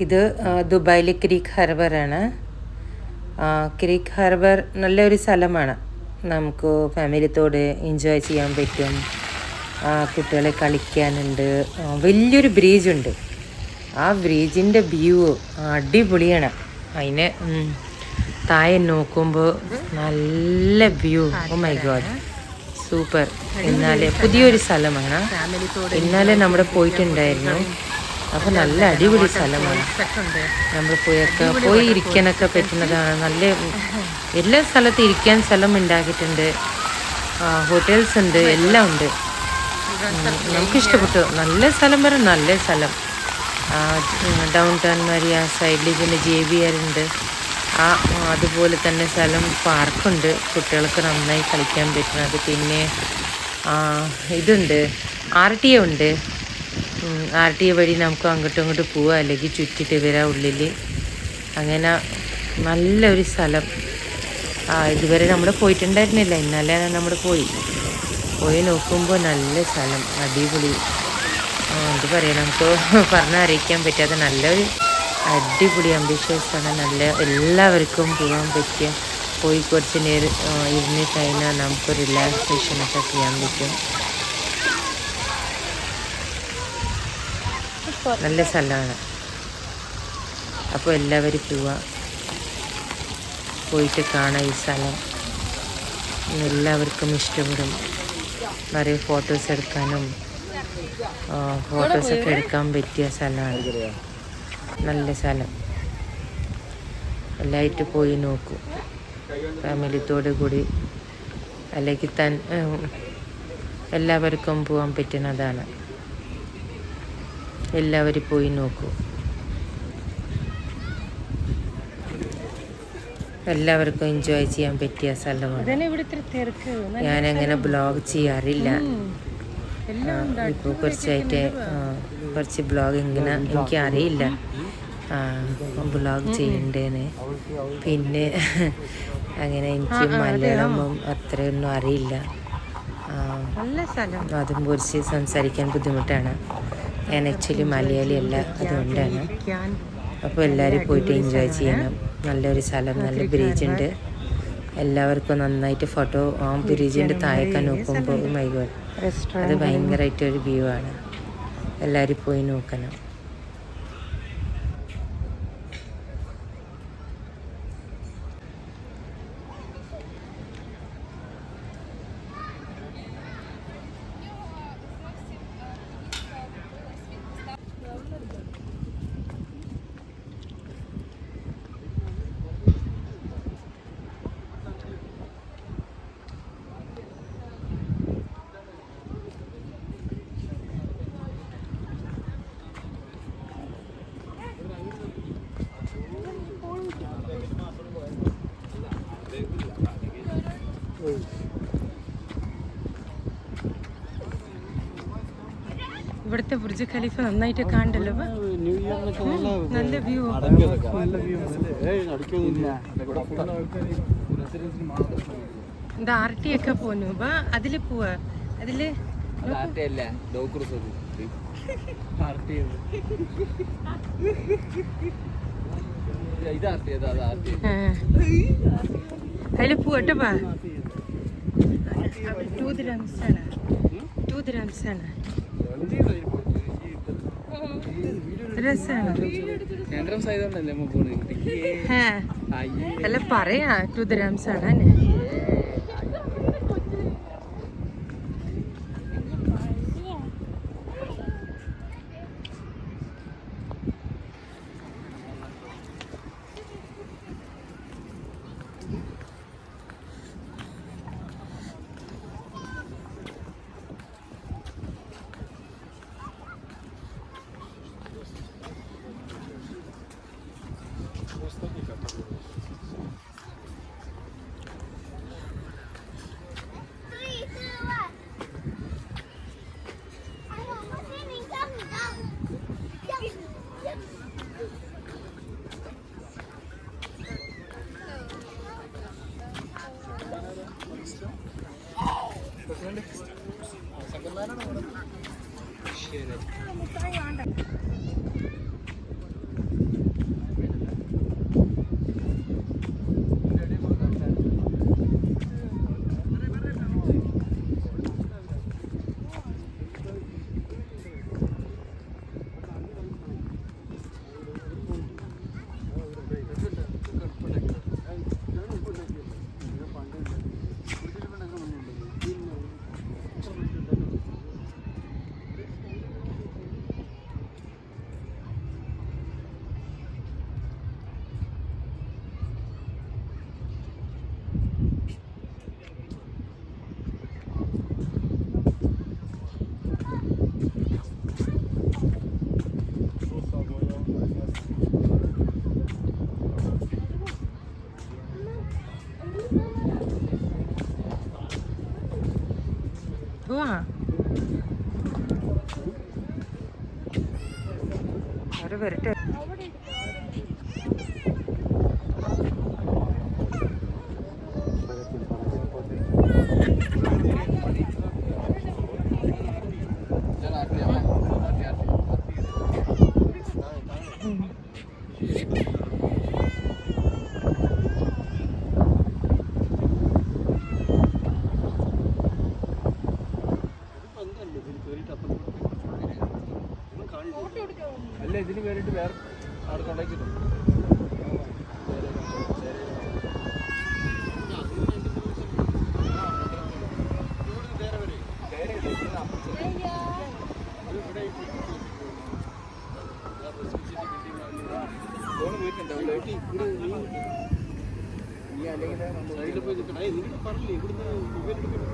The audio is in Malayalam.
ഇത് ദുബായിലെ ക്രീക്ക് ഹാർബറാണ്. ക്രീക്ക് ഹാർബർ നല്ലൊരു സ്ഥലമാണ്. നമുക്ക് ഫാമിലിത്തോട് എൻജോയ് ചെയ്യാൻ പറ്റും. കുട്ടികളെ കളിക്കാനുണ്ട്. വലിയൊരു ബ്രിഡ്ജുണ്ട്. ആ ബ്രിഡ്ജിൻ്റെ വ്യൂ അടിപൊളിയാണ്. അതിനെ താഴെ നോക്കുമ്പോൾ നല്ല view. Oh my God, super. ഇന്നാലെ പുതിയൊരു സ്ഥലമാണ്. ഇന്നാലെ നമ്മുടെ പോയിട്ടുണ്ടായിരുന്നു. അപ്പോൾ നല്ല അടിപൊളി സ്ഥലമാണ്. നമ്മൾ പോയി ഇരിക്കാനൊക്കെ പറ്റുന്നതാണ്. നല്ല എല്ലാ സ്ഥലത്തും ഇരിക്കാൻ സ്ഥലം ഉണ്ടാക്കിയിട്ടുണ്ട്. ഹോട്ടൽസ് ഉണ്ട്, എല്ലാം ഉണ്ട്. നമുക്കിഷ്ടപ്പെട്ടു. നല്ല സ്ഥലം വരെ നല്ല സ്ഥലം. ഡൗൺ ടൗൺ മാതിരി ആ സൈഡിൽ പിന്നെ JBR ഉണ്ട്. അതുപോലെ തന്നെ സ്ഥലം പാർക്കുണ്ട്, കുട്ടികൾക്ക് നന്നായി കളിക്കാൻ പറ്റുന്നത്. പിന്നെ ഇതുണ്ട്, RTA ഉണ്ട്. RTA വഴി നമുക്ക് അങ്ങോട്ടും ഇങ്ങോട്ടും പോവാം, അല്ലെങ്കിൽ ചുറ്റിട്ട് വരാം ഉള്ളിൽ. അങ്ങനെ നല്ലൊരു സ്ഥലം. ഇതുവരെ നമ്മൾ പോയിട്ടുണ്ടായിരുന്നില്ല. ഇന്നലെ നമ്മൾ പോയി നോക്കുമ്പോൾ നല്ല സ്ഥലം, അടിപൊളി. എന്ത് പറയാം, നമുക്ക് പറഞ്ഞാൽ അറിയിക്കാൻ പറ്റാതെ നല്ലൊരു അടിപൊളി അംബിഷ്യസ് ആണ്. നല്ല എല്ലാവർക്കും പോകാൻ പറ്റിയ, പോയി കുറച്ച് നേരം ഇരുന്ന് കഴിഞ്ഞാൽ നമുക്ക് റിലാക്സേഷനൊക്കെ ചെയ്യാൻ പറ്റും. നല്ല സ്ഥലമാണ്. അപ്പോൾ എല്ലാവരും പോയിട്ട് കാണാം ഈ സ്ഥലം. എല്ലാവർക്കും ഇഷ്ടപ്പെടും. നിറയെ ഫോട്ടോസ് എടുക്കാനും ഫോട്ടോസൊക്കെ എടുക്കാൻ പറ്റിയ സ്ഥലമാണ്. നല്ല സ്ഥലം. എല്ലായിട്ട് പോയി നോക്കൂ, ഫാമിലിത്തോടു കൂടി. അല്ലെങ്കിൽ എല്ലാവർക്കും പോകാൻ പറ്റുന്നതാണ്. എല്ലാവരും പോയി നോക്കൂ. എല്ലാവർക്കും എൻജോയ് ചെയ്യാൻ പറ്റിയ സ്ഥലമാണ്. ഞാനങ്ങനെ ബ്ലോഗ് ചെയ്യാറില്ല. ഇപ്പോൾ കുറച്ചായിട്ട് കുറച്ച് ബ്ലോഗ് ഇങ്ങനെ എനിക്ക് അറിയില്ല ബ്ലോഗ് ചെയ്യണ്ടേന്ന്. പിന്നെ അങ്ങനെ എനിക്ക് മലയാളമൊന്നും അത്രയൊന്നും അറിയില്ല. അതും കുറിച്ച് സംസാരിക്കാൻ ബുദ്ധിമുട്ടാണ്. ഞാൻ ആക്ച്വലി മലയാളി അല്ല, അതുകൊണ്ടാണ്. അപ്പോൾ എല്ലാവരും പോയിട്ട് എൻജോയ് ചെയ്യണം. നല്ലൊരു സ്ഥലം, നല്ല ബ്രിഡ്ജുണ്ട്. എല്ലാവർക്കും നന്നായിട്ട് ഫോട്ടോ ബ്രിഡ്ജിൻ്റെ താഴേക്കാൻ നോക്കുമ്പോൾ മൈ ഗോഡ്, അത് ഭയങ്കരമായിട്ടൊരു വ്യൂ ആണ്. എല്ലാവരും പോയി നോക്കണം. ഇവിടുത്തെ ബുർജ് ഖലീഫ നന്നായിട്ട് കാണണ്ടല്ലോ. നല്ല വ്യൂ. എന്താ RTA ഒക്കെ പോന്നു. അതില് പോവാ. അതില് അതില് പോവട്ടപ്പാ. 2 dirhams ആണ്. 2 dirhams ആണ്. രസാണ്. അല്ല പറയാ 2 dirhams ആണ്. പോവാ അവര് വരട്ടെ. അല്ല ഇതിന് കയറിയിട്ട് വേറെ അവിടെ കൊണ്ടാക്കിട്ടു. സൈഡിൽ പോയി നിൽക്കണേ. നിങ്ങൾ പറഞ്ഞില്ലേ ഇവിടുന്ന് മൊബൈൽ എടുക്കാൻ